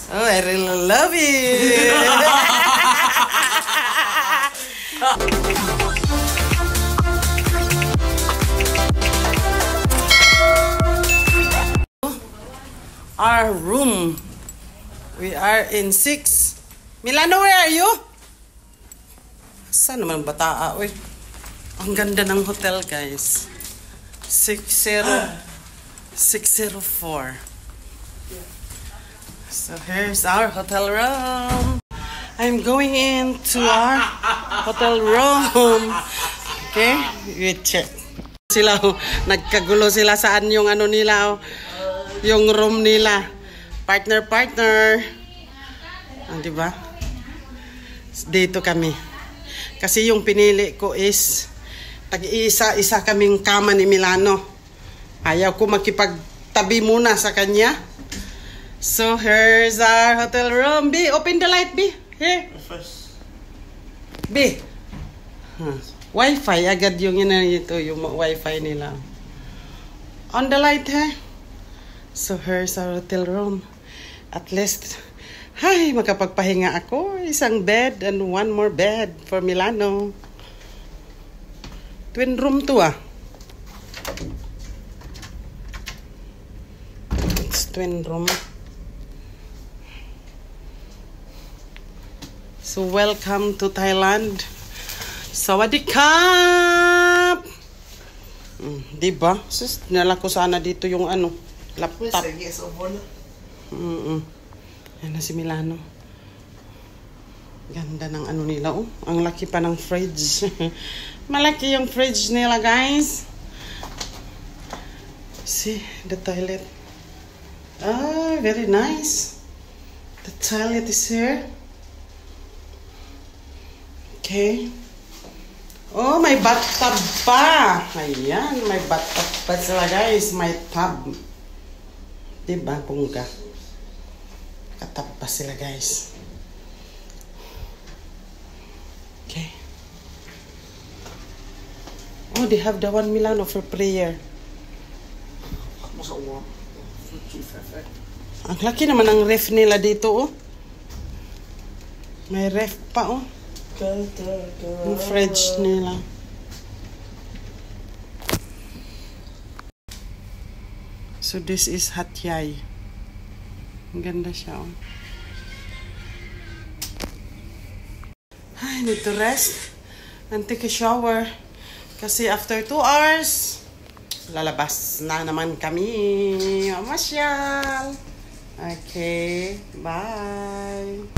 Oh, I really love it. Our room. We are in 6. Milano, where are you? Saan naman bataa? Uy. Ang ganda ng hotel, guys. 604. So here's our hotel room. I'm going into our hotel room. Okay? You check. Sila, nagkagulo sila saan yung ano nila, yung room nila. Partner. Ah, diba? Dito kami. Kasi yung pinili ko is tag-isa kaming kama ni Milano. Ayaw ko makipagtabi muna sa kanya. So here's our hotel room. B, open the light, B. Here. B. Wi-Fi agad yung ito, yung Wi-Fi nila. On the light, he. So here's our hotel room. At least, ay, makapagpahinga ako. Isang bed and one more bed for Milano. Twin room to, ah. It's twin room. So welcome to Thailand. Sawadee-kap! Diba? Sus, nala ko sana dito yung ano, laptop. Yan na si Milano. Ganda ng ano nila, oh. Ang laki pa ng fridge. Malaki yung fridge nila, guys. See, the toilet. Ah, very nice. The toilet is here. Okay. Oh, may bathtub pa. Ayan, may bathtub pa sila, guys. May tub. Diba, bongga? Katap pa sila, guys. Okay. Oh, they have the one Milano for prayer. Ang laki naman ang ref nila dito, oh. May ref pa, oh. Yung fridge nila. So this is Hat Yai. Ang ganda siya, oh. I need to rest and take a shower. Kasi after 2 hours, lalabas na naman kami. Mamasyal. Okay, bye.